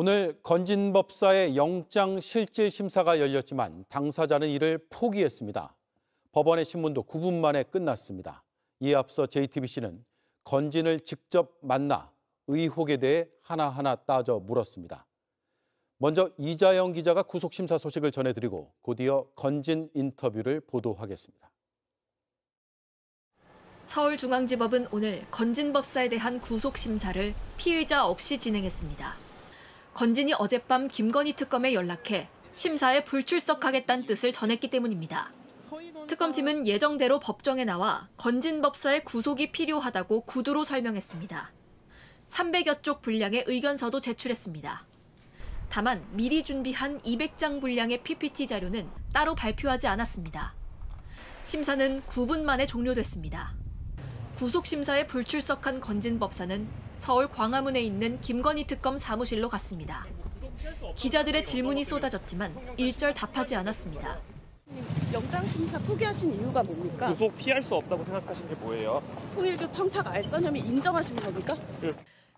오늘 건진 법사의 영장 실질 심사가 열렸지만 당사자는 이를 포기했습니다. 법원의 신문도 9분 만에 끝났습니다. 이에 앞서 JTBC는 건진을 직접 만나 의혹에 대해 하나하나 따져 물었습니다. 먼저 이자영 기자가 구속심사 소식을 전해드리고 곧이어 건진 인터뷰를 보도하겠습니다. 서울중앙지법은 오늘 건진 법사에 대한 구속심사를 피의자 없이 진행했습니다. 건진이 어젯밤 김건희 특검에 연락해 심사에 불출석하겠다는 뜻을 전했기 때문입니다. 특검팀은 예정대로 법정에 나와 건진 법사의 구속이 필요하다고 구두로 설명했습니다. 300여 쪽 분량의 의견서도 제출했습니다. 다만 미리 준비한 200장 분량의 PPT 자료는 따로 발표하지 않았습니다. 심사는 9분 만에 종료됐습니다. 구속심사에 불출석한 건진 법사는 서울 광화문에 있는 김건희 특검 사무실로 갔습니다. 기자들의 질문이 쏟아졌지만 일절 답하지 않았습니다. 영장 심사 포기하신 이유가 뭡니까? 구속 피할 수 없다고 생각하시는 게 뭐예요? 통일교 청탁 알선 혐의 인정하시는 겁니까?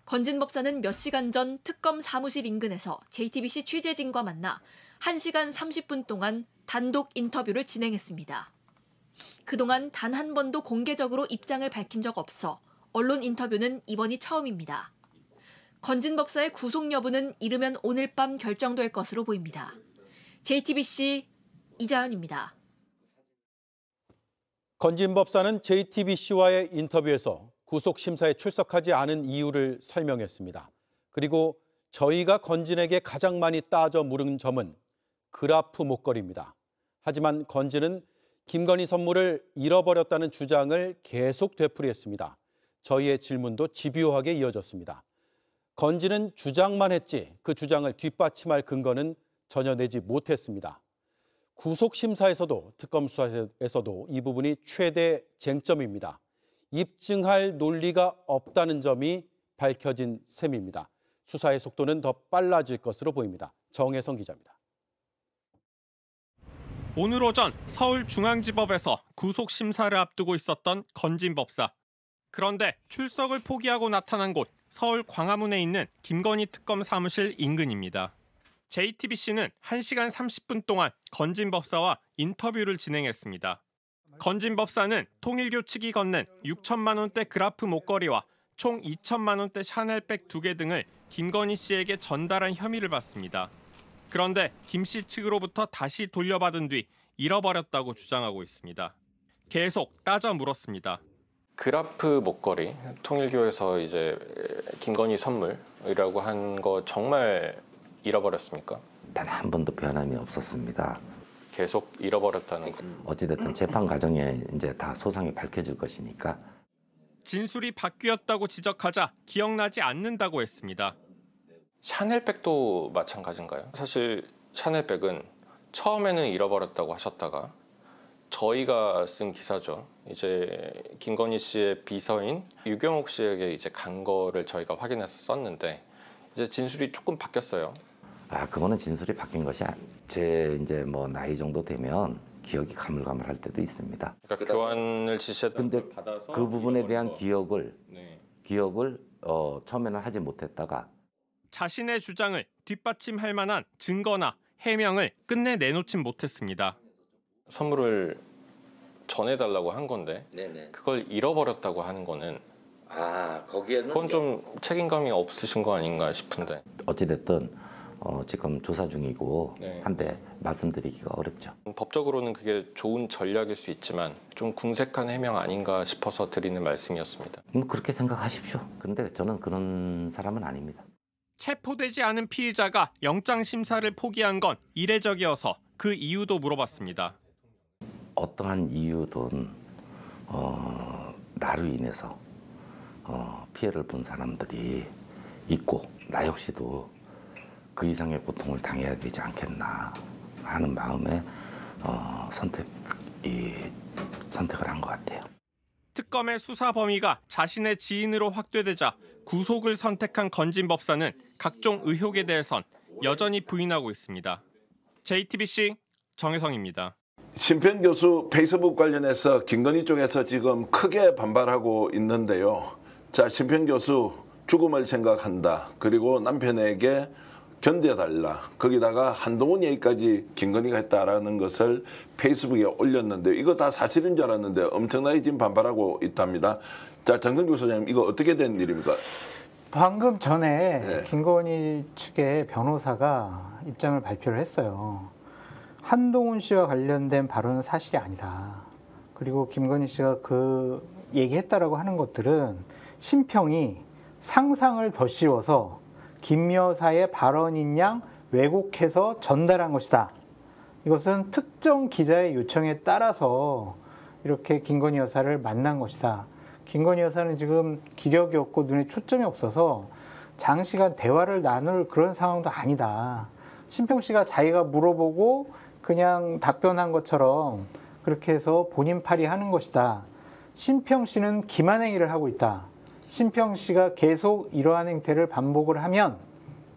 건진 법사는 몇 시간 전 특검 사무실 인근에서 JTBC 취재진과 만나 1시간 30분 동안 단독 인터뷰를 진행했습니다. 그동안 단 한 번도 공개적으로 입장을 밝힌 적 없어 언론 인터뷰는 이번이 처음입니다. 건진 법사의 구속 여부는 이르면 오늘 밤 결정될 것으로 보입니다. JTBC 이자연입니다. 건진 법사는 JTBC와의 인터뷰에서 구속심사에 출석하지 않은 이유를 설명했습니다. 그리고 저희가 건진에게 가장 많이 따져 물은 점은 그라프 목걸이입니다. 하지만 건진은 김건희 선물을 잃어버렸다는 주장을 계속 되풀이했습니다. 저희의 질문도 집요하게 이어졌습니다. 건진은 주장만 했지 그 주장을 뒷받침할 근거는 전혀 내지 못했습니다. 구속심사에서도 특검 수사에서도 이 부분이 최대 쟁점입니다. 입증할 논리가 없다는 점이 밝혀진 셈입니다. 수사의 속도는 더 빨라질 것으로 보입니다. 정혜성 기자입니다. 오늘 오전 서울중앙지법에서 구속심사를 앞두고 있었던 건진 법사. 그런데 출석을 포기하고 나타난 곳 서울 광화문에 있는 김건희 특검 사무실 인근입니다. JTBC는 1시간 30분 동안 건진 법사와 인터뷰를 진행했습니다. 건진 법사는 통일교 측이 건넨 6천만 원대 그라프 목걸이와 총 2천만 원대 샤넬백 2개 등을 김건희 씨에게 전달한 혐의를 받습니다. 그런데 김 씨 측으로부터 다시 돌려받은 뒤 잃어버렸다고 주장하고 있습니다. 계속 따져 물었습니다. 그라프 목걸이, 통일교에서 이제 김건희 선물이라고 한 거 정말 잃어버렸습니까? 단 한 번도 변함이 없었습니다. 계속 잃어버렸다는 거. 어찌됐든 재판 과정에 이제 다 소상히 밝혀질 것이니까. 진술이 바뀌었다고 지적하자 기억나지 않는다고 했습니다. 샤넬백도 마찬가지인가요? 사실 샤넬백은 처음에는 잃어버렸다고 하셨다가 저희가 쓴 기사죠. 이제 김건희 씨의 비서인 유경옥 씨에게 이제 간 거를 저희가 확인해서 썼는데 이제 진술이 조금 바뀌었어요. 그거는 진술이 바뀐 것이 제 이제 뭐 나이 정도 되면 기억이 가물가물할 때도 있습니다. 그러니까 교환을 지시했던 근데 걸 받아서 그 부분에 대한 기억을 네. 처음에는 하지 못했다가 자신의 주장을 뒷받침할 만한 증거나 해명을 끝내 내놓진 못했습니다. 선물을 전해달라고 한 건데 네네. 그걸 잃어버렸다고 하는 거는 거기에는 그건 좀 책임감이 없으신 거 아닌가 싶은데. 어찌됐든 지금 조사 중이고 네. 한데 말씀드리기가 어렵죠. 법적으로는 그게 좋은 전략일 수 있지만 좀 궁색한 해명 아닌가 싶어서 드리는 말씀이었습니다. 그렇게 생각하십시오. 그런데 저는 그런 사람은 아닙니다. 체포되지 않은 피의자가 영장 심사를 포기한 건 이례적이어서 그 이유도 물어봤습니다. 어떠한 이유든 나로 인해서 피해를 본 사람들이 있고 나 역시도 그 이상의 고통을 당해야 되지 않겠나 하는 마음에 선택을 한 것 같아요. 특검의 수사 범위가 자신의 지인으로 확대되자 구속을 선택한 건진 법사는 각종 의혹에 대해선 여전히 부인하고 있습니다. JTBC 정혜성입니다. 심평 교수 페이스북 관련해서 김건희 쪽에서 지금 크게 반발하고 있는데요. 자, 심평 교수 죽음을 생각한다. 그리고 남편에게 견뎌달라. 거기다가 한동훈 얘기까지 김건희가 했다라는 것을 페이스북에 올렸는데 이거 다 사실인 줄 알았는데 엄청나게 지금 반발하고 있답니다. 자, 정성규 소장님 이거 어떻게 된 일입니까? 방금 전에 네. 김건희 측의 변호사가 입장을 발표를 했어요. 한동훈 씨와 관련된 발언은 사실이 아니다. 그리고 김건희 씨가 그 얘기했다라고 하는 것들은 심평이 상상을 더 씌워서 김 여사의 발언인 양 왜곡해서 전달한 것이다. 이것은 특정 기자의 요청에 따라서 이렇게 김건희 여사를 만난 것이다. 김건희 여사는 지금 기력이 없고 눈에 초점이 없어서 장시간 대화를 나눌 그런 상황도 아니다. 심평 씨가 자기가 물어보고 그냥 답변한 것처럼 그렇게 해서 본인 팔이 하는 것이다. 심평 씨는 기만행위를 하고 있다. 심평 씨가 계속 이러한 행태를 반복을 하면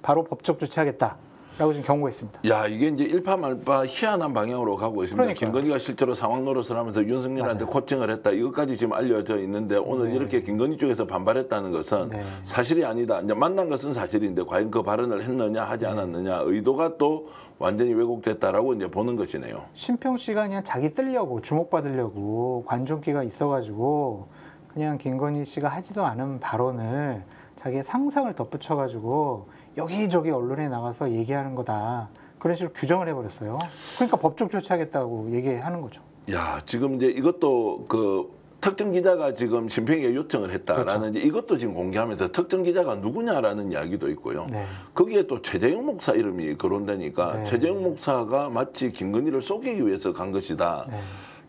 바로 법적 조치하겠다라고 지금 경고했습니다. 야, 이게 이제 일파만파 희한한 방향으로 가고 있습니다. 그러니까요. 김건희가 실제로 상황 노릇을 하면서 윤석열한테 맞아요. 코칭을 했다. 이것까지 지금 알려져 있는데 오늘 네. 이렇게 김건희 쪽에서 반발했다는 것은 네. 사실이 아니다. 이제 만난 것은 사실인데 과연 그 발언을 했느냐 하지 않았느냐 의도가 또 완전히 왜곡됐다라고 이제 보는 것이네요. 심평 씨가 그냥 자기 뜨려고 주목받으려고 관종기가 있어가지고 그냥 김건희 씨가 하지도 않은 발언을 자기의 상상을 덧붙여가지고 여기저기 언론에 나가서 얘기하는 거다. 그런 식으로 규정을 해버렸어요. 그러니까 법적 조치하겠다고 얘기하는 거죠. 야, 지금 이제 이것도 그 특정 기자가 지금 심평에게 요청을 했다라는 그렇죠. 이제 이것도 지금 공개하면서 특정 기자가 누구냐라는 이야기도 있고요. 네. 거기에 또 최재형 목사 이름이 거론되니까 네. 최재형 목사가 마치 김건희를 속이기 위해서 간 것이다. 네.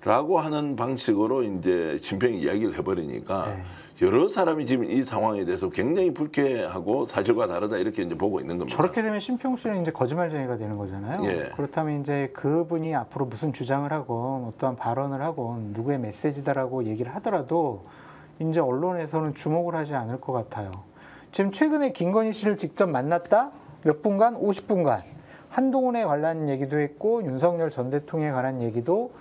라고 하는 방식으로 이제 심평이 이야기를 해버리니까 네. 여러 사람이 지금 이 상황에 대해서 굉장히 불쾌하고 사실과 다르다 이렇게 이제 보고 있는 겁니다. 저렇게 되면 심평 씨는 이제 거짓말쟁이가 되는 거잖아요. 예. 그렇다면 이제 그분이 앞으로 무슨 주장을 하건 어떠한 발언을 하건 누구의 메시지다라고 얘기를 하더라도 이제 언론에서는 주목을 하지 않을 것 같아요. 지금 최근에 김건희 씨를 직접 만났다? 몇 분간? 50분간. 한동훈에 관한 얘기도 했고 윤석열 전 대통령에 관한 얘기도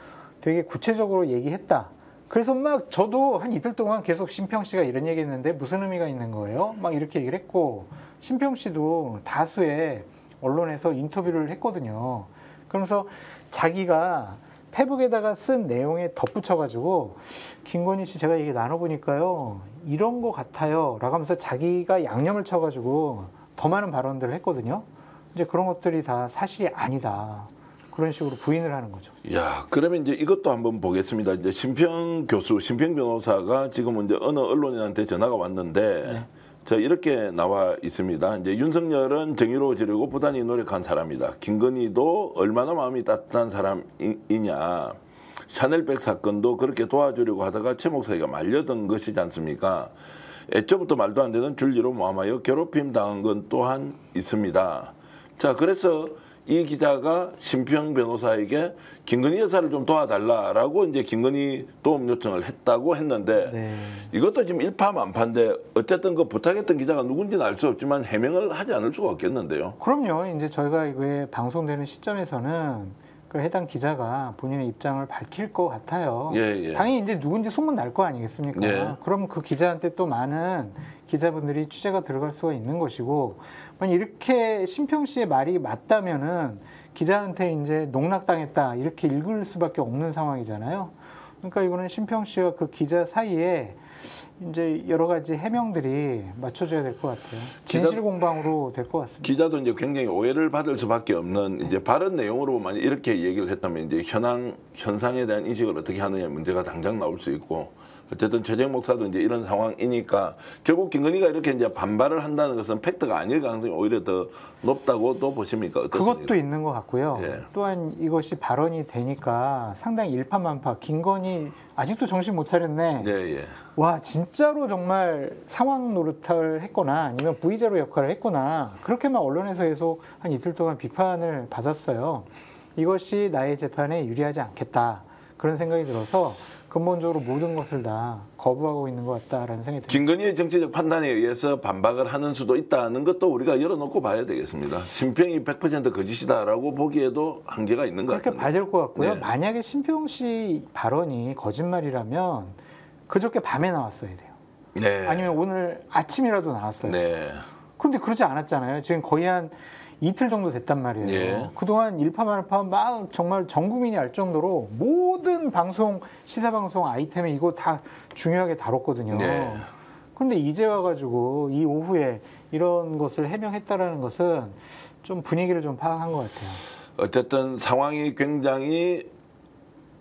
되게 구체적으로 얘기했다. 그래서 막 저도 한 이틀 동안 계속 심평 씨가 이런 얘기 했는데 무슨 의미가 있는 거예요? 막 이렇게 얘기를 했고 심평 씨도 다수의 언론에서 인터뷰를 했거든요. 그러면서 자기가 페북에다가 쓴 내용에 덧붙여가지고 김건희 씨 제가 얘기 나눠보니까요. 이런 거 같아요. 라고 하면서 자기가 양념을 쳐가지고 더 많은 발언들을 했거든요. 이제 그런 것들이 다 사실이 아니다. 그런 식으로 부인을 하는 거죠. 야, 그러면 이제 이것도 한번 보겠습니다. 이제 심평 교수, 심평 변호사가 지금 이제 어느 언론인한테 전화가 왔는데, 네. 자 이렇게 나와 있습니다. 이제 윤석열은 정의로워지려고 부단히 노력한 사람이다. 김건희도 얼마나 마음이 따뜻한 사람이냐. 샤넬백 사건도 그렇게 도와주려고 하다가 최 목사가 말려든 것이지 않습니까? 애초부터 말도 안 되는 줄리로 모함하여 괴롭힘 당한 건 또한 있습니다. 자, 그래서 이 기자가 심평 변호사에게 김건희 여사를 좀 도와달라라고 이제 김건희 도움 요청을 했다고 했는데 네. 이것도 지금 일파만파인데 어쨌든 그 부탁했던 기자가 누군지는 알 수 없지만 해명을 하지 않을 수가 없겠는데요. 그럼요. 이제 저희가 이게 방송되는 시점에서는 그 해당 기자가 본인의 입장을 밝힐 것 같아요. 예, 예. 당연히 이제 누군지 소문 날 거 아니겠습니까? 예. 그럼 그 기자한테 또 많은 기자분들이 취재가 들어갈 수가 있는 것이고, 만약 이렇게 심평 씨의 말이 맞다면은 기자한테 이제 농락당했다 이렇게 읽을 수밖에 없는 상황이잖아요. 그러니까 이거는 심평 씨와 그 기자 사이에 이제 여러 가지 해명들이 맞춰져야 될 것 같아요. 진실 공방으로 될 것 같습니다. 기자도 이제 굉장히 오해를 받을 수밖에 없는 이제 발언 내용으로 만약 이렇게 얘기를 했다면 이제 현상에 대한 인식을 어떻게 하느냐 문제가 당장 나올 수 있고 어쨌든 최재형 목사도 이제 이런 상황이니까 결국 김건희가 이렇게 이제 반발을 한다는 것은 팩트가 아닐 가능성이 오히려 더 높다고도 보십니까? 어떻습니까? 그것도 있는 것 같고요. 예. 또한 이것이 발언이 되니까 상당히 일파만파. 김건희 아직도 정신 못 차렸네. 예, 예. 와 진짜로 정말 상황 노릇을 했거나 아니면 부의자로 역할을 했거나 그렇게만 언론에서 계속 한 이틀 동안 비판을 받았어요. 이것이 나의 재판에 유리하지 않겠다. 그런 생각이 들어서 근본적으로 모든 것을 다 거부하고 있는 것 같다라는 생각이 듭니다. 김건희의 정치적 판단에 의해서 반박을 하는 수도 있다는 것도 우리가 열어놓고 봐야 되겠습니다. 심평이 100% 거짓이다라고 보기에도 한계가 있는 것 그렇게 같은데. 봐야 될 것 같고요. 네. 만약에 심평 씨 발언이 거짓말이라면 그저께 밤에 나왔어야 돼요. 네. 아니면 오늘 아침이라도 나왔어요. 네. 그런데 그러지 않았잖아요. 지금 거의 한 이틀 정도 됐단 말이에요. 예. 그동안 일파만파 막 정말 전 국민이 알 정도로 모든 방송 시사 방송 아이템에 이거 다 중요하게 다뤘거든요. 네. 그런데 이제 와가지고 이 오후에 이런 것을 해명했다라는 것은 좀 분위기를 좀 파악한 것 같아요. 어쨌든 상황이 굉장히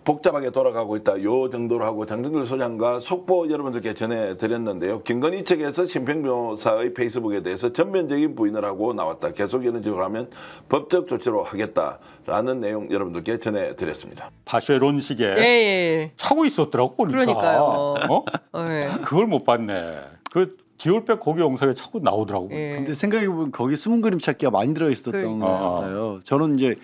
복잡하게 돌아가고 있다. 요 정도로 하고 장성길 소장과 속보 여러분들께 전해드렸는데요. 김건희 측에서 심평 변호사의 페이스북에 대해서 전면적인 부인을 하고 나왔다. 계속 이런 식으로 하면 법적 조치로 하겠다라는 내용 여러분들께 전해드렸습니다. 바쉐론 시계 예. 차고 있었더라고 보니까. 그러니까요. 어? 예. 그걸 못 봤네. 그 디올백 거기 영상에 차고 나오더라고. 예. 근데 생각해보면 거기 숨은 그림 찾기가 많이 들어있었던 그러니까. 것 같아요. 저는 이제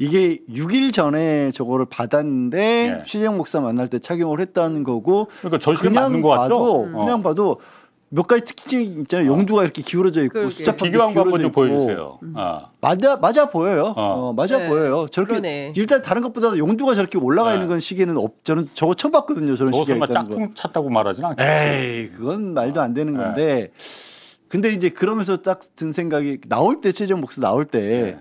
이게 6일 전에 저거를 받았는데 네. 최재형 목사 만날 때 착용을 했다는 거고 그러니까 저시계 맞는 거 같죠? 그냥 봐도 몇 가지 특징이 있잖아요. 용두가 이렇게 기울어져 있고 그러게. 숫자판도 비교한 거 한번 좀 기울어져 있고. 보여주세요. 맞아 보여요. 맞아 네. 보여요. 저렇게 그러네. 일단 다른 것보다 용두가 저렇게 올라가 네. 있는 건 시계는 저는 저거 처음 봤거든요. 저런 저거 시계가 설마 있다는 거. 짝퉁 찼다고 말하진 않겠지. 에이, 그건 말도 안 되는 네. 건데. 근데 이제 그러면서 딱 든 생각이 나올 때 최재형 목사 나올 때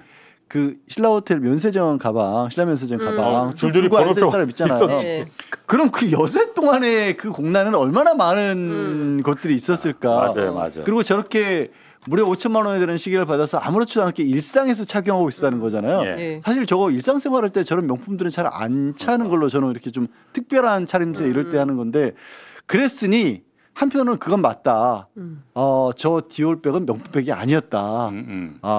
그 신라 호텔 면세점 가방, 신라 면세점 가방 줄줄이 들고 앉아 번호표 있을 사람 있잖아요. 있었지. 네. 그럼 그 여세 동안의 그 공란은 얼마나 많은 것들이 있었을까. 맞아요. 그리고 저렇게 무려 5천만 원에 되는 시계를 받아서 아무렇지도 않게 일상에서 착용하고 있었다는 거잖아요. 예. 예. 사실 저거 일상생활할 때 저런 명품들은 잘 안 차는 걸로 저는 이렇게 좀 특별한 차림새 이럴 때 하는 건데 그랬으니 한편으로는 그건 맞다. 저 디올백은 명품백이 아니었다.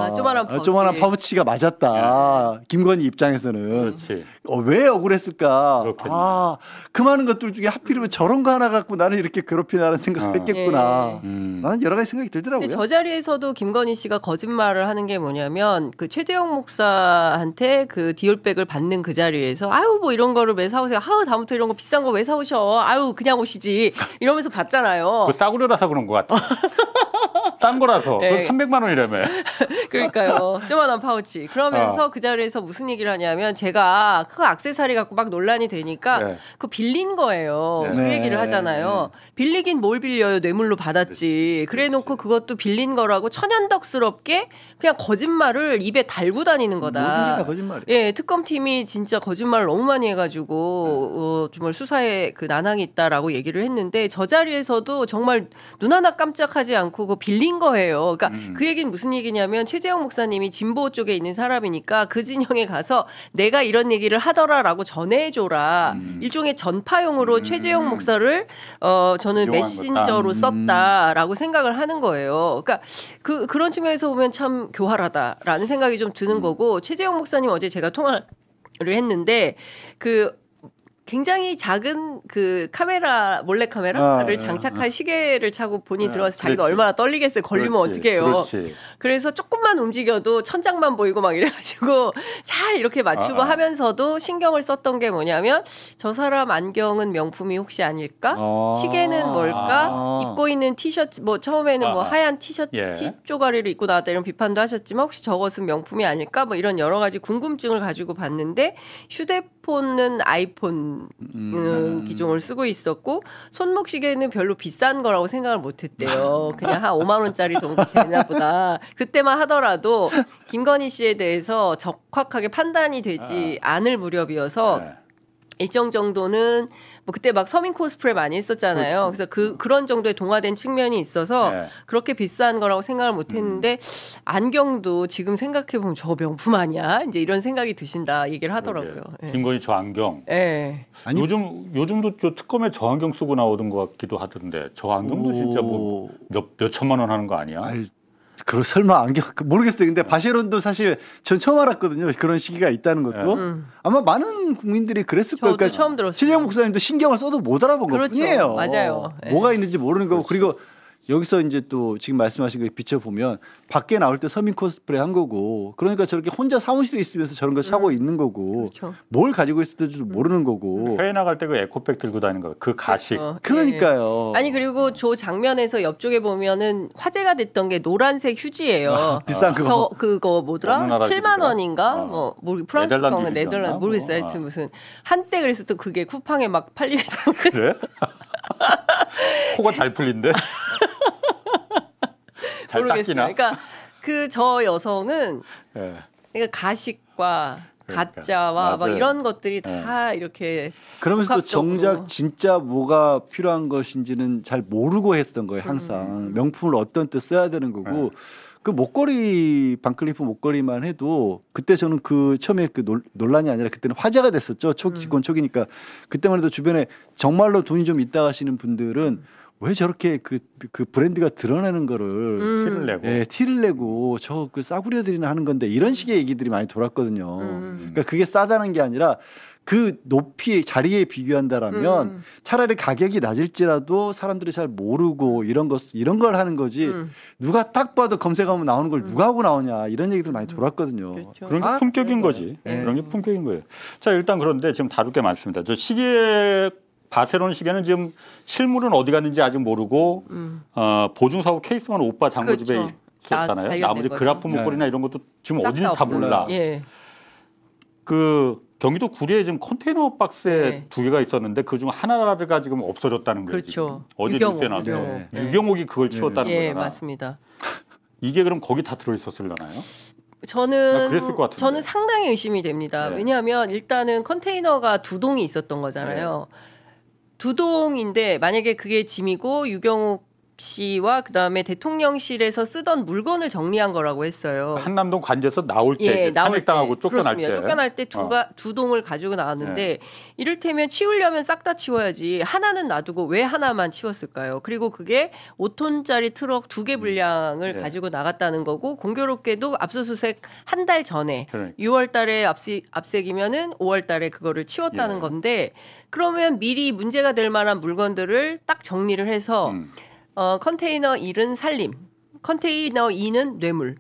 조그만한 파우치. 조그만한 파우치가 맞았다. 김건희 입장에서는. 그렇지. 왜 억울했을까? 그렇겠네. 그 많은 것들 중에 하필이면 저런 거 하나 갖고 나를 이렇게 괴롭히나라는 생각을 했겠구나. 나는 여러 가지 생각이 들더라고요. 근데 저 자리에서도 김건희 씨가 거짓말을 하는 게 뭐냐면 그 최재형 목사한테 그 디올백을 받는 그 자리에서 아유 뭐 이런 거를 왜 사오세요? 아유 다음부터 이런 거 비싼 거 왜 사오셔? 아유 그냥 오시지 이러면서 받잖아요. 그 싸구려라서 그런 것 같아. 싼 거라서. 네. 그건 300만 원이라며. 그러니까요. 조그만한 파우치. 그러면서 그 자리에서 무슨 얘기를 하냐면 제가 그 액세서리 갖고 막 논란이 되니까 네. 그거 빌린 거예요. 네. 그 얘기를 하잖아요. 빌리긴 뭘 빌려요. 뇌물로 받았지. 그래놓고 그것도 빌린 거라고 천연덕스럽게 그냥 거짓말을 입에 달고 다니는 거다. 모든 게 다 거짓말이에요. 예, 특검팀이 진짜 거짓말을 너무 많이 해가지고 정말 수사에 그 난항이 있다라고 얘기를 했는데 저 자리에서도 정말 눈 하나 깜짝하지 않고 그거 빌린 거예요. 그러니까 그 얘기는 무슨 얘기냐면 최재형 목사님이 진보 쪽에 있는 사람이니까 그 진영에 가서 내가 이런 얘기를 하더라라고 전해줘라. 일종의 전파용으로 최재형 목사를 저는 이용한 메신저로 썼다라고 생각을 하는 거예요. 그러니까 그런 측면에서 보면 참 교활하다라는 생각이 좀 드는 거고 최재형 목사님 어제 제가 통화를 했는데 굉장히 작은 그 카메라 몰래 카메라를 장착한 시계를 차고 본인이 들어와서 자기가 그렇지. 얼마나 떨리겠어요. 걸리면 어떡해요. 그렇지. 그래서 조금만 움직여도 천장만 보이고 막 이래가지고 잘 이렇게 맞추고 하면서도 신경을 썼던 게 뭐냐면 저 사람 안경은 명품이 혹시 아닐까? 시계는 뭘까? 입고 있는 티셔츠 뭐 처음에는 뭐 하얀 티셔츠 예. 티 쪼가리를 입고 나왔다 이런 비판도 하셨지만 혹시 저것은 명품이 아닐까? 뭐 이런 여러 가지 궁금증을 가지고 봤는데 휴대폰은 아이폰 기종을 쓰고 있었고 손목 시계는 별로 비싼 거라고 생각을 못했대요. 그냥 한 5만 원짜리 정도 되나 보다. 그때만 하더라도 김건희 씨에 대해서 적확하게 판단이 되지 않을 무렵이어서 일정 정도는 뭐 그때 막 서민 코스프레 많이 했었잖아요. 그래서 그런 정도의 동화된 측면이 있어서 그렇게 비싼 거라고 생각을 못 했는데 안경도 지금 생각해 보면 저 명품 아니야? 이제 이런 생각이 드신다 얘기를 하더라고요. 예. 김건희 저 안경. 예. 요즘도 저 특검에 저 안경 쓰고 나오던 것 같기도 하던데 저 안경도 진짜 뭐 몇 천만 원 하는 거 아니야? 그럼 설마 안경 모르겠어요. 근데 바쉐론도 사실 전 처음 알았거든요. 그런 시기가 있다는 것도 아마 많은 국민들이 그랬을 거예요. 저도 처음 들었어요. 최재형 목사님도 신경을 써도 못 알아본 그렇죠. 것뿐이에요. 맞아요. 뭐가 있는지 모르는 거고 그리고 여기서 이제 또 지금 말씀하신 거 비춰보면 밖에 나올 때 서민 코스프레 한 거고 그러니까 저렇게 혼자 사무실에 있으면서 저런 거 사고 있는 거고 그렇죠. 뭘 가지고 있을지도 모르는 거고 해외 나갈 때 그 에코백 들고 다니는 거 그 가식. 그러니까요. 아니 그리고 저 장면에서 옆쪽에 보면은 화제가 됐던 게 노란색 휴지예요. 비싼 그거. 저 그거 뭐더라? 어느 나라 7만 휴지더라? 원인가? 뭐 프랑스 네덜란드 건가 휴지였나? 네덜란드 모르겠어요. 뭐. 하여튼 무슨 한때 그래서 또 그게 쿠팡에 막 팔리겠다고 그래? 코가 잘 풀린데? 잘 모르겠어요. 닦이나? 그러니까 저 여성은 예. 그러니까 가식과 그러니까. 가짜와 막 맞아요. 이런 것들이 다 이렇게 그러면서도 복합적으로. 정작 진짜 뭐가 필요한 것인지는 잘 모르고 했던 거예요. 항상 명품을 어떤 때 써야 되는 거고 그 목걸이 반클리프 목걸이만 해도 그때 저는 그 처음에 그 논란이 아니라 그때는 화제가 됐었죠. 집권 초기니까 그때만 해도 주변에 정말로 돈이 좀 있다 하시는 분들은 왜 저렇게 그 브랜드가 드러내는 거를 티를 내고 티를 내고 저 그 싸구려들이나 하는 건데 이런 식의 얘기들이 많이 돌았거든요. 그러니까 그게 싸다는 게 아니라 그 높이 자리에 비교한다라면 차라리 가격이 낮을지라도 사람들이 잘 모르고 이런 걸 하는 거지 누가 딱 봐도 검색하면 나오는 걸 누가 하고 나오냐 이런 얘기들 많이 돌았거든요. 그렇죠. 그런 게 품격인 거지. 그런 게 품격인 거예요. 자 일단 그런데 지금 다룰 게 많습니다. 저 시계 바세론 시계는 지금 실물은 어디 갔는지 아직 모르고 보증사고 케이스만 오빠 장모 집에 그렇죠. 있었잖아요. 나머지 그라프 목걸이나 이런 것도 지금 싹 어딘지 다 없어요. 몰라. 예. 그 경기도 구리에 지금 컨테이너 박스에 2개가 있었는데 그중 하나가 지금 없어졌다는 거예요. 그렇죠. 지금. 어제 뉴스에 나왔어요. 유경옥이 그걸 치웠다는 거잖아. 맞습니다. 이게 그럼 거기 다 들어있었을려나요? 그랬을 것 같은데. 저는 상당히 의심이 됩니다. 왜냐하면 일단은 컨테이너가 2동이 있었던 거잖아요. 2동인데 만약에 그게 짐이고 유경옥 씨와 그다음에 대통령실에서 쓰던 물건을 정리한 거라고 했어요. 한남동 관제에서 나올 때 탄핵당하고 쫓겨날 때. 쫓겨날 때 2동을 가지고 나왔는데 이를테면 치우려면 싹 다 치워야지 하나는 놔두고 왜 하나만 치웠을까요? 그리고 그게 5톤짜리 트럭 2개 분량을 가지고 나갔다는 거고 공교롭게도 압수수색 한 달 전에 6월 달에 압색이면은 5월 달에 그거를 치웠다는 건데 그러면 미리 문제가 될 만한 물건들을 딱 정리를 해서 컨테이너 1은 살림, 컨테이너 2는 뇌물.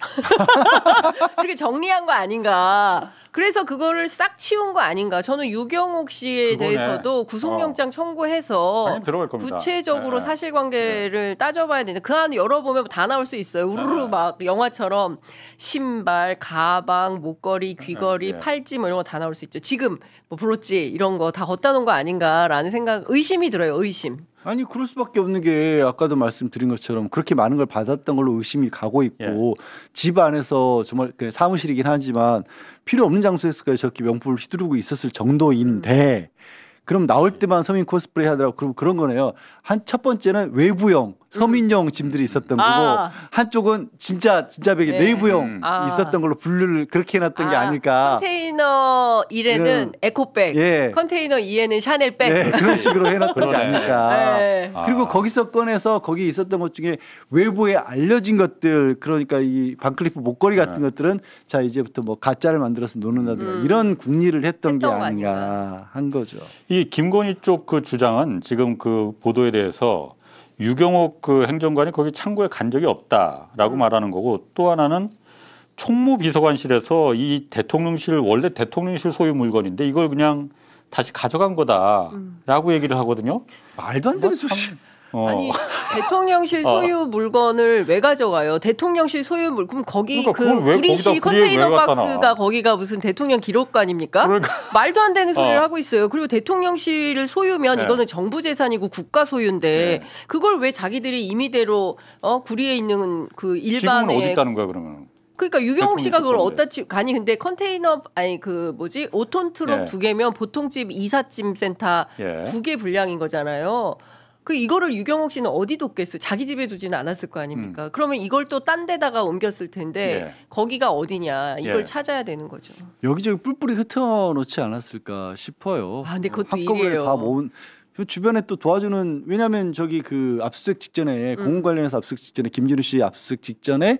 이렇게 정리한 거 아닌가. 그래서 그거를 싹 치운 거 아닌가. 저는 유경옥 씨에 대해서도 구속영장 청구해서 구체적으로 사실관계를 따져봐야 되는데 그 안에 열어보면 다 나올 수 있어요. 우르르 막 영화처럼 신발, 가방, 목걸이, 귀걸이, 팔찌 뭐 이런 거 다 나올 수 있죠. 지금 뭐 브로치 이런 거 다 걷다 놓은 거 아닌가라는 의심이 들어요. 의심. 아니 그럴 수밖에 없는 게 아까도 말씀드린 것처럼 그렇게 많은 걸 받았던 걸로 의심이 가고 있고 집 안에서 정말 사무실이긴 하지만 필요 없는 장소에서 저렇게 명품을 휘두르고 있었을 정도인데 그럼 나올 때만 서민 코스프레 하더라고. 그럼 그런 거네요. 첫 번째는 외부형 서민용 짐들이 있었던 거고 한쪽은 진짜 베개 내부형 있었던 걸로 분류를 그렇게 해놨던 게 아닐까. 컨테이너 1에는 에코백, 컨테이너 2에는 샤넬백. 그런 식으로 해놨던 게 아닐까. 그리고 거기서 꺼내서 거기 있었던 것 중에 외부에 알려진 것들 그러니까 이 반클리프 목걸이 같은 것들은 자 이제부터 뭐 가짜를 만들어서 노는다든가 이런 궁리를 했던 게 아닌가 한 거죠. 이 김건희 쪽 그 주장은 지금 그 보도에 대해서 유경옥 그 행정관이 거기 창고에 간 적이 없다라고 말하는 거고 또 하나는 총무비서관실에서 이 대통령실 원래 대통령실 소유 물건인데 이걸 그냥 다시 가져간 거다라고 얘기를 하거든요. 말도 안 되는 소식. 아니 대통령실 소유 물건을 왜 가져가요? 대통령실 소유 그럼 거기 그 구리시 컨테이너 박스가 거기가 무슨 대통령 기록관입니까? 말도 안 되는 소리를 하고 있어요. 그리고 대통령실 소유면 이거는 정부 재산이고 국가 소유인데 그걸 왜 자기들이 임의대로 구리에 있는 그 일반의 지금은 어디 있다는 거야 그러면? 그러니까 유경옥 씨가 그걸 어디다 아니 근데 컨테이너 아니 그 뭐지 5톤 트럭 2개면 보통 집 이삿짐 센터 2개 분량인 거잖아요. 그 이거를 유경옥 씨는 어디 뒀겠어요? 자기 집에 두지는 않았을 거 아닙니까? 그러면 이걸 또 딴 데다가 옮겼을 텐데 거기가 어디냐 이걸 찾아야 되는 거죠. 여기저기 뿔뿔이 흩어놓지 않았을까 싶어요. 근데 그것도 한꺼번에 일이에요. 다 모은 그 주변에 또 도와주는 왜냐하면 저기 그 압수수색 직전에 공무 관련해서 압수수색 직전에 김준우 씨 압수수색 직전에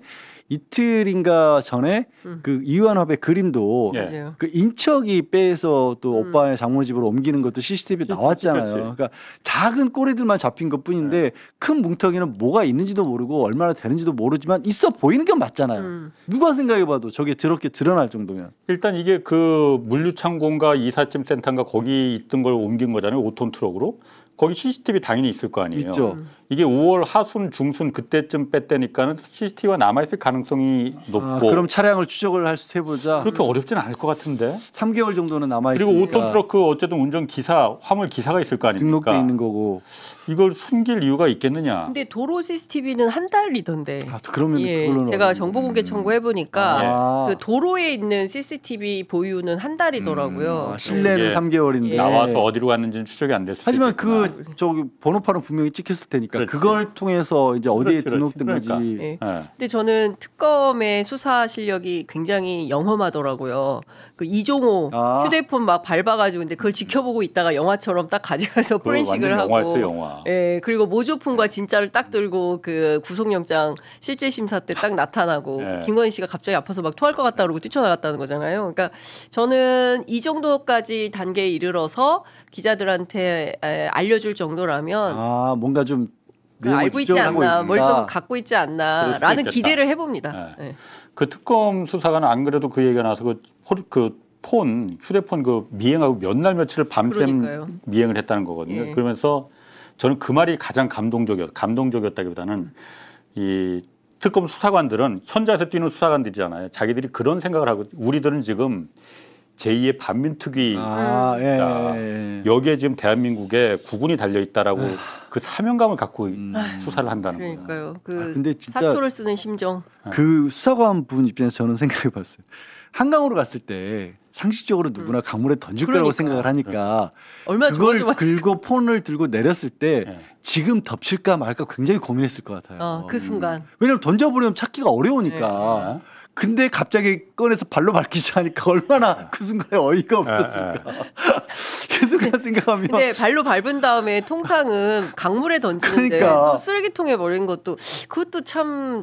이틀인가 전에 그 이완화의 그림도 그 인척이 빼서 또 오빠의 장모 집으로 옮기는 것도 CCTV에 나왔잖아요. 그러니까 작은 꼬리들만 잡힌 것뿐인데 큰 뭉텅이는 뭐가 있는지도 모르고 얼마나 되는지도 모르지만 있어 보이는 게 맞잖아요. 누가 생각해봐도 저게 저렇게 드러날 정도면. 일단 이게 그 물류창고인가 이삿짐 센터인가 거기 있던 걸 옮긴 거잖아요. 5톤 트럭으로. 거기 CCTV 당연히 있을 거 아니에요. 있죠. 이게 5월 하순 중순 그때쯤 뺐다니까는 CCTV가 남아있을 가능성이 높고. 그럼 차량을 추적을 해보자. 그렇게 어렵지는 않을 것 같은데. 3개월 정도는 남아있으니까. 그리고 5톤 트러크 어쨌든 운전 기사, 화물 기사가 있을 거 아닙니까? 등록돼 있는 거고. 이걸 숨길 이유가 있겠느냐. 근데 도로 CCTV는 한 달이던데. 그러면 그걸로는 제가 정보공개 청구 해보니까 아. 그 도로에 있는 CCTV 보유는 한 달이더라고요. 실내는 3개월인데 나와서 어디로 갔는지는 추적이 안 됐을 하지만 있겠구나. 저기 번호판은 분명히 찍혔을 테니까 그렇지. 그걸 통해서 이제 어디에 그렇지, 등록된 그러니까. 거지. 예. 네. 근데 저는 특검의 수사 실력이 굉장히 영험하더라고요. 그 이종호 휴대폰 막 밟아가지고 근데 그걸 지켜보고 있다가 영화처럼 딱 가져가서 그거 포렌식을 완전 하고. 영화였어요, 영화. 예, 그리고 모조품과 진짜를 딱 들고 그 구속영장 실제 심사 때 딱 나타나고 예. 김건희 씨가 갑자기 아파서 막 토할 것 같다 그러고 뛰쳐나갔다는 거잖아요. 그러니까 저는 이 정도까지 단계에 이르러서 기자들한테 알려줄 정도라면 뭔가 좀 내용을 알고 있지 추적을 하고 않나, 뭘 있구나. 좀 갖고 있지 그럴 수도 않나라는 있겠다. 기대를 해봅니다. 네. 네. 그 특검 수사관은 안 그래도 그 얘기가 나서 폰 휴대폰 그 미행하고 몇 날 며칠을 밤샘 그러니까요. 미행을 했다는 거거든요. 예. 그러면서 저는 그 말이 가장 감동적이었다기보다는 이 특검 수사관들은 현장에서 뛰는 수사관들이잖아요. 자기들이 그런 생각을 하고 우리들은 지금 제2의 반민특위 여기에 지금 대한민국에 국군이 달려 있다라고 그 사명감을 갖고 수사를 한다는 거예요. 그러니까요. 그 근데 진짜 사초를 쓰는 심정. 그 수사관 분 입장에서 저는 생각해봤어요. 한강으로 갔을 때 상식적으로 누구나 강물에 던질 거라고 생각을 하니까 얼마나 그걸 좋아하지 긁고 폰을 들고 내렸을 때 지금 덮칠까 말까 굉장히 고민했을 것 같아요. 그 순간. 왜냐면 던져버리면 찾기가 어려우니까. 근데 갑자기 꺼내서 발로 밟기 시작하니까 얼마나 그 순간에 어이가 없었을까. 그 순간 생각하면. 근데 발로 밟은 다음에 통상은 강물에 던지는데 그러니까. 또 쓰레기통에 버린 것도 그것도 참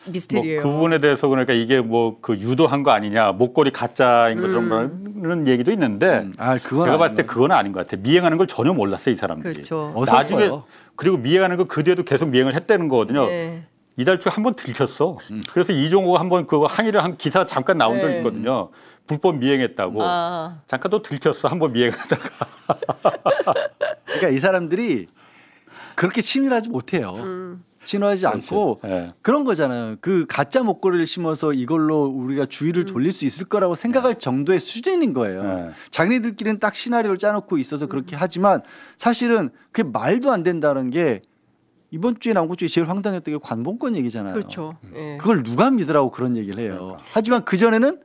미스테리예요. 그 부분에 대해서 그러니까 이게 뭐 그 유도한 거 아니냐, 목걸이 가짜인 것처럼 얘기도 있는데 제가 봤을 때 그건 아닌 것 같아요. 미행하는 걸 전혀 몰랐어요, 이 사람들이. 그렇죠. 나중에 그리고 미행하는 거 그 뒤에도 계속 미행을 했다는 거거든요. 네. 이달 초에 한 번 들켰어. 그래서 이종호가 한번 그 항의를 한 기사 잠깐 나온 적 있거든요. 불법 미행했다고. 잠깐 또 들켰어. 한번 미행하다가. 그러니까 이 사람들이 그렇게 치밀하지 못해요. 치밀하지 않고 그런 거잖아요. 그 가짜 목걸이를 심어서 이걸로 우리가 주의를 돌릴 수 있을 거라고 생각할 정도의 수준인 거예요. 자기네들끼리는 딱 시나리오를 짜놓고 있어서 그렇게 하지만 사실은 그게 말도 안 된다는 게 이번 주에 나온 것 중에 제일 황당했던 게 관봉권 얘기잖아요. 그렇죠. 예. 그걸 누가 믿으라고 그런 얘기를 해요. 하지만 그전에는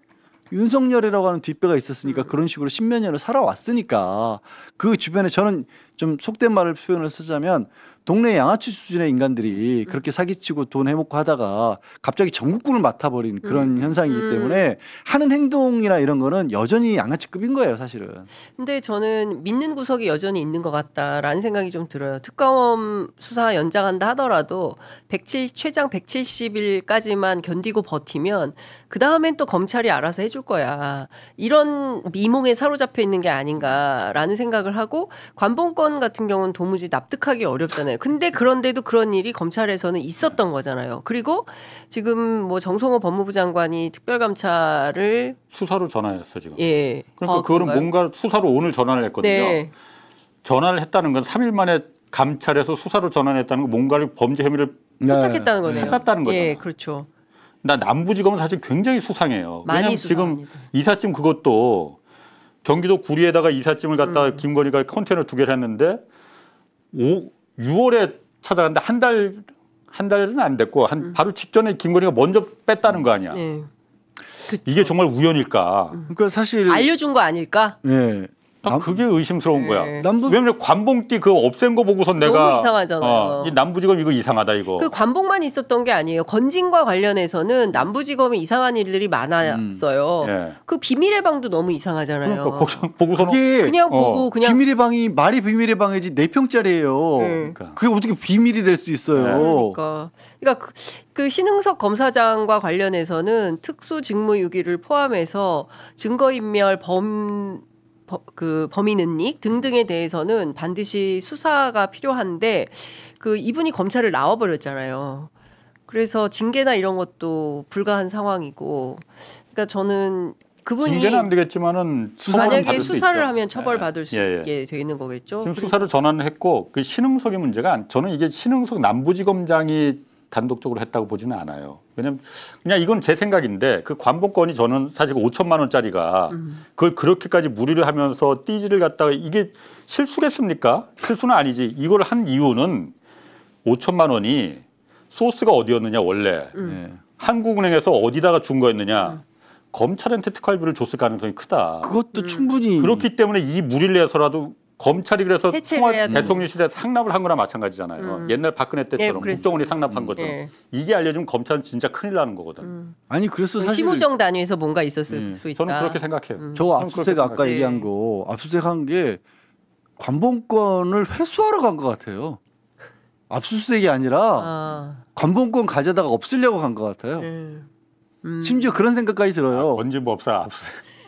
윤석열이라고 하는 뒷배가 있었으니까 그런 식으로 십몇 년을 살아왔으니까 그 주변에 저는 좀 속된 말을 표현을 쓰자면 동네 양아치 수준의 인간들이 그렇게 사기치고 돈 해먹고 하다가 갑자기 전국군을 맡아버린 그런 현상이기 때문에 하는 행동이나 이런 거는 여전히 양아치급인 거예요, 사실은. 근데 저는 믿는 구석이 여전히 있는 것 같다라는 생각이 좀 들어요. 특검 수사 연장한다 하더라도 최장 170일까지만 견디고 버티면 그 다음엔 또 검찰이 알아서 해줄 거야. 이런 미몽에 사로잡혀 있는 게 아닌가라는 생각을 하고 관봉권 같은 경우는 도무지 납득하기 어렵잖아요. 근데 그런데도 그런 일이 검찰에서는 있었던 거잖아요. 그리고 지금 뭐 정성호 법무부 장관이 특별감찰을 수사로 전화했어 지금. 예. 그러니까 그거는 그런가요? 뭔가 수사로 오늘 전화를 했거든요. 네. 전화를 했다는 건 3일 만에 감찰해서 수사로 전환했다는 건 뭔가를 범죄 혐의를 포착했다는 거네요. 찾았다는 거죠. 예, 그렇죠. 나 남부지검은 사실 굉장히 수상해요. 많이 왜냐하면 지금 수상합니다. 이삿짐 그것도 경기도 구리에다가 이삿짐을 갖다가 김건희가 컨테이너 2개를 했는데 6월에 찾아갔는데 한 달은 안 됐고 바로 직전에 김건희가 먼저 뺐다는 거 아니야. 네. 이게 정말 우연일까? 그러니까 사실 알려준 거 아닐까? 네. 딱 그게 의심스러운 거야. 남부 왜냐면 관봉띠 그 없앤 거 보고선 내가 너무 이상하잖아요. 이 남부지검 이거 이상하다 이거. 그 관봉만 있었던 게 아니에요. 건진과 관련해서는 남부지검에 이상한 일들이 많았어요. 예. 그 비밀의 방도 너무 이상하잖아요. 그러니까 보고선 그게 그냥 보고 그냥 비밀의 방이 말이 비밀의 방이지 4평짜리예요. 네. 그게 어떻게 비밀이 될 수 있어요? 그러니까 그 신흥석 검사장과 관련해서는 특수직무유기를 포함해서 증거인멸 범인 은닉 등등에 대해서는 반드시 수사가 필요한데 그 이분이 검찰을 나와버렸잖아요. 그래서 징계나 이런 것도 불가한 상황이고, 그러니까 저는 그분이 징계는 안 되겠지만은 만약에 수사를 있죠. 하면 처벌받을 수 예, 있게 돼 있는 거겠죠. 지금 수사를 전환을 했고 그 신흥석의 문제가 저는 이게 신흥석 남부지검장이 단독적으로 했다고 보지는 않아요. 왜냐면 그냥 이건 제 생각인데 그 관본권이 저는 사실 5천만 원짜리가 그걸 그렇게까지 무리를 하면서 띠지를 갖다가 이게 실수겠습니까? 실수는 아니지. 이걸 한 이유는 5천만 원이 소스가 어디였느냐 원래 한국은행에서 어디다가 준 거였느냐 검찰한테 특활비를 줬을 가능성이 크다. 그것도 충분히 그렇기 때문에 이 무리를 해서라도 검찰이 그래서 해체를 대통령실에 상납을 한 거나 마찬가지잖아요. 옛날 박근혜 때처럼 국정원이 상납한 것처럼 이게 알려주면 검찰은 진짜 큰일 나는 거거든. 아니 그래서 사실 심우정 단위에서 뭔가 있었을 수 있다. 저는 그렇게 생각해요. 저 압수수색 아까 얘기한 거 압수수색한 게 관본권을 회수하러 간 것 같아요. 압수수색이 아니라 관본권 가져다가 없애려고 간 것 같아요. 심지어 그런 생각까지 들어요. 건진법사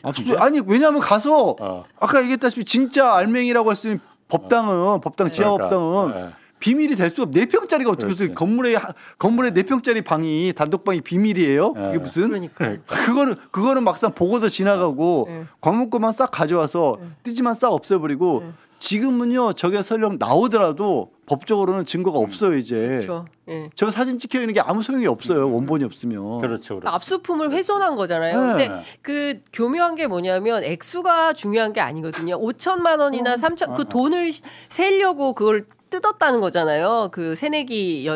압수수색 아니 왜냐하면 가서 아까 얘기했다시피 진짜 알맹이라고 했으면 법당 지하법당은 비밀이 될 수가 4평짜리가 어떻게 무슨 건물에 4평짜리 방이 단독방이 비밀이에요? 그게 무슨? 그거는 막상 보고도 지나가고 관문권만 싹 가져와서 띠지만 싹 없애버리고 지금은요 저게 설령 나오더라도 법적으로는 증거가 없어요 이제. 그렇죠. 예. 저 사진 찍혀 있는 게 아무 소용이 없어요 원본이 없으면. 그렇죠. 압수품을 훼손한 거잖아요. 근데 그 교묘한 게 뭐냐면 액수가 중요한 게 아니거든요. 5천만 원이나 3천 그 돈을 세려고 그걸 뜯었다는 거잖아요. 그 새내기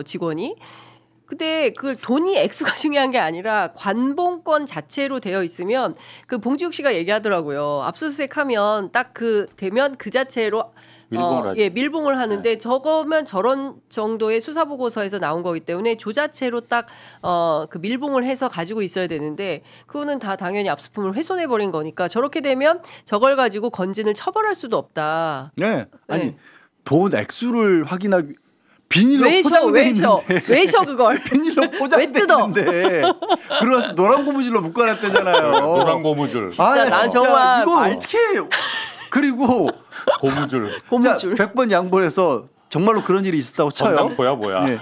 직원이. 근데 그 돈이 액수가 중요한 게 아니라 관본권 자체로 되어 있으면 그 봉지욱 씨가 얘기하더라고요. 압수수색하면 딱 그 되면 그 자체로 밀봉을 하는데 저거면 저런 정도의 수사 보고서에서 나온 거기 때문에 저 자체로 딱 그 밀봉을 해서 가지고 있어야 되는데 그거는 다 당연히 압수품을 훼손해 버린 거니까 저렇게 되면 저걸 가지고 건진을 처벌할 수도 없다. 네. 아니 돈 액수를 확인하기 비닐로 포장돼 있는데 왜셔 그걸 비닐로 포장돼 있는데 그래서 노란 고무줄로 묶어놨대잖아요. 노란 고무줄. 진짜 난 정말 이걸 어떻게 그리고 고무줄. 100번 양보해서 정말로 그런 일이 있었다고 쳐요. 뭐야. 네.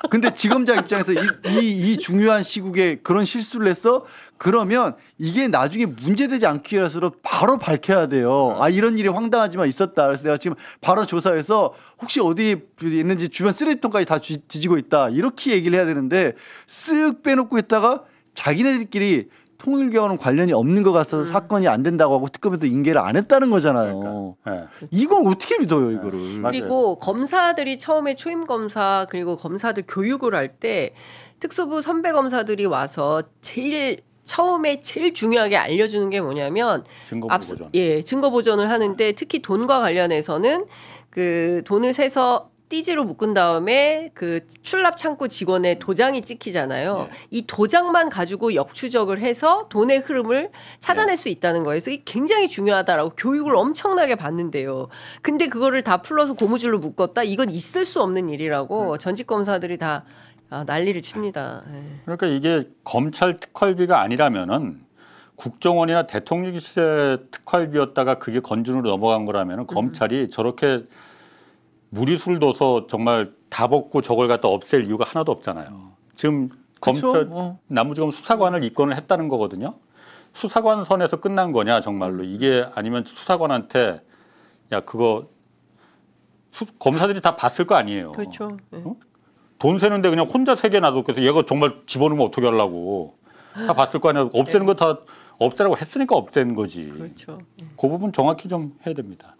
근데 지검장 입장에서 이 중요한 시국에 그런 실수를 했어? 그러면 이게 나중에 문제되지 않기 위해서 바로 밝혀야 돼요. 아 이런 일이 황당하지만 있었다. 그래서 내가 지금 바로 조사해서 혹시 어디 있는지 주변 쓰레기통까지 다 뒤지고 있다. 이렇게 얘기를 해야 되는데 쓱 빼놓고 있다가 자기네들끼리 통일교와는 관련이 없는 것 같아서 사건이 안 된다고 하고 특검에도 인계를 안 했다는 거잖아요. 이걸 어떻게 믿어요, 이거를. 그리고 검사들이 처음에 초임 검사 그리고 검사들 교육을 할 때 특수부 선배 검사들이 와서 처음에 제일 중요하게 알려주는 게 뭐냐면 증거 보존을 하는데 특히 돈과 관련해서는 그 돈을 세서 띠지로 묶은 다음에 그 출납 창구 직원의 도장이 찍히잖아요. 이 도장만 가지고 역추적을 해서 돈의 흐름을 찾아낼 수 있다는 거예요. 그래서 이게 굉장히 중요하다라고 교육을 엄청나게 받는데요. 근데 그거를 다 풀러서 고무줄로 묶었다? 이건 있을 수 없는 일이라고 전직 검사들이 다 난리를 칩니다. 그러니까 이게 검찰 특활비가 아니라면은 국정원이나 대통령실의 특활비였다가 그게 건진으로 넘어간 거라면은 검찰이 저렇게 무리수를 둬서 정말 다 벗고 저걸 갖다 없앨 이유가 하나도 없잖아요. 지금 검찰 남부지검 수사관을 입건을 했다는 거거든요. 수사관 선에서 끝난 거냐 정말로. 이게 아니면 수사관한테 야 그거 검사들이 다 봤을 거 아니에요. 그렇죠. 돈 세는데 그냥 혼자 세게 놔뒀겠어. 얘가 정말 집어넣으면 어떻게 하려고. 다 봤을 거 아니야. 없애는 거 다 없애라고 했으니까 없앤 거지. 그렇죠. 그 부분 정확히 좀 해야 됩니다.